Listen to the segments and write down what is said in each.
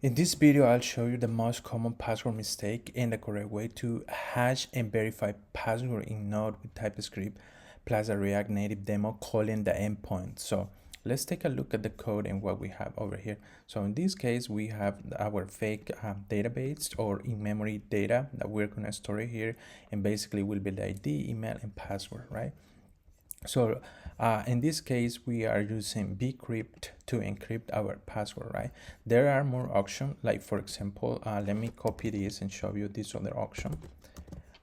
In this video, I'll show you the most common password mistake and the correct way to hash and verify password in Node with TypeScript, plus a React Native demo calling the endpoint. So let's take a look at the code and what we have over here. So in this case, we have our fake database or in-memory data that we're going to store here, and basically will be the ID, email, and password, right? So in this case, we are using bcrypt to encrypt our password, right? There are more options, like for example, let me copy this and show you this other option.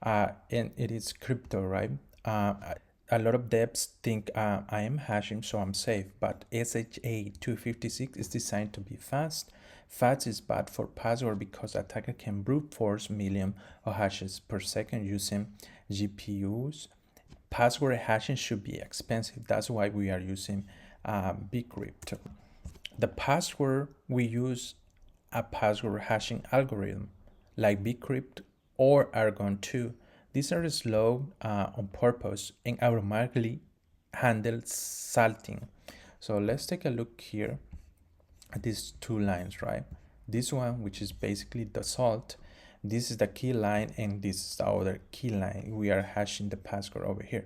And it is crypto, right? A lot of devs think I am hashing, so I'm safe, but SHA-256 is designed to be fast. Fast is bad for password because attacker can brute force millions of hashes per second using GPUs. Password hashing should be expensive. That's why we are using bcrypt. The password, we use a password hashing algorithm like bcrypt or Argon 2. These are slow on purpose and automatically handle salting. So let's take a look here at these two lines, right? This one, which is basically the salt, this is the key line, and this is the other key line. We are hashing the password over here.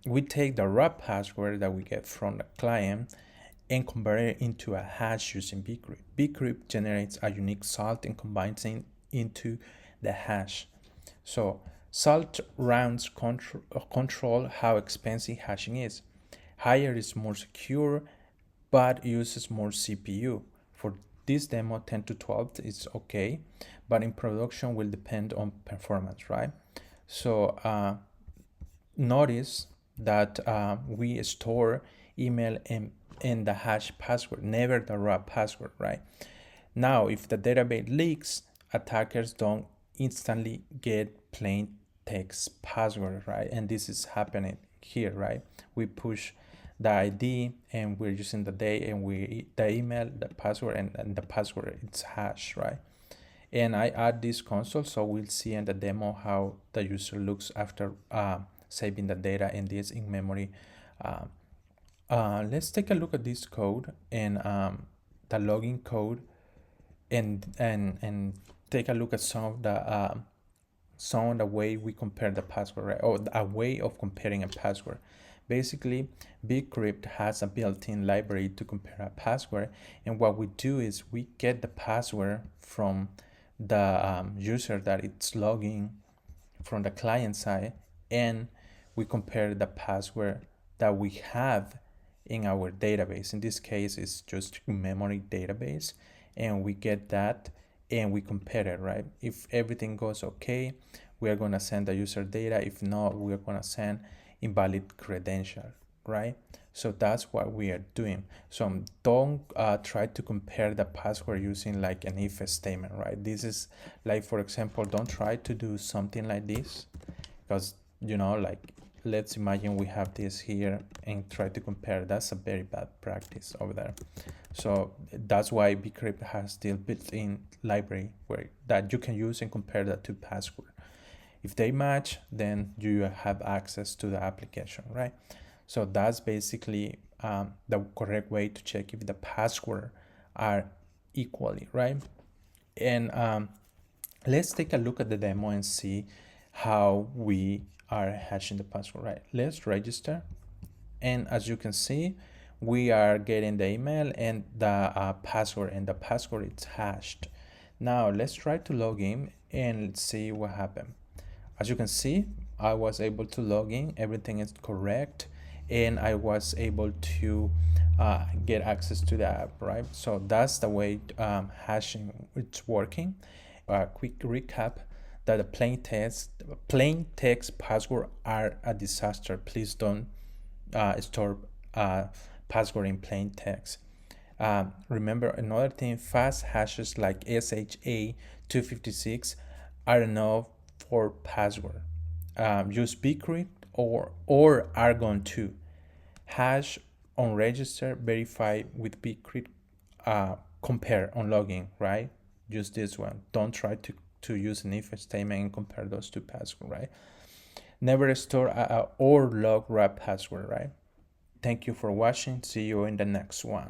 We take the raw password that we get from the client and convert it into a hash using bcrypt. Bcrypt generates a unique salt and combines it into the hash. So salt rounds control how expensive hashing is. Higher is more secure, but uses more CPU. For this demo, 10 to 12 is okay, but in production will depend on performance, right? So notice that we store email and the hash password, never the raw password, right? Now, if the database leaks, attackers don't instantly get plain text password, right? And this is happening here, right? We push the ID and we're using the day and the email, the password, and the password, it's hash, right? And I add this console, so we'll see in the demo how the user looks after saving the data in this in-memory. Let's take a look at this code and the login code, and take a look at some of the way we compare the password, right? Or a way of comparing a password. Basically, bcrypt has a built-in library to compare a password, and what we do is we get the password from the user that it's logging from the client side, and we compare the password that we have in our database. In this case, it's just memory database, and we get that and we compare it, right? If everything goes okay, we are going to send the user data. If not, we are going to send invalid credential, right? So that's what we are doing. So don't try to compare the password using like an if statement, right? This is like, for example, don't try to do something like this, because like, let's imagine we have this here and try to compare. That's a very bad practice over there. So that's why bcrypt has still built-in library that you can use and compare that to password. If they match, then you have access to the application, right? So that's basically the correct way to check if the password are equally, right? And let's take a look at the demo and see how we are hashing the password, right? Let's register, and as you can see, we are getting the email and the password, and the password is hashed. Now let's try to log in and let's see what happened. As you can see, I was able to log in, everything is correct, and I was able to get access to the app, right? So that's the way hashing it's working. A quick recap: that the plain text password are a disaster. Please don't store password in plain text. Remember another thing: fast hashes like SHA-256 are enough for password. Use bcrypt or Argon 2. Hash on register, verify with bcrypt, compare on login, right? Use this one. Don't try to use an if statement and compare those two passwords, right? Never store or log raw password, right? Thank you for watching. See you in the next one.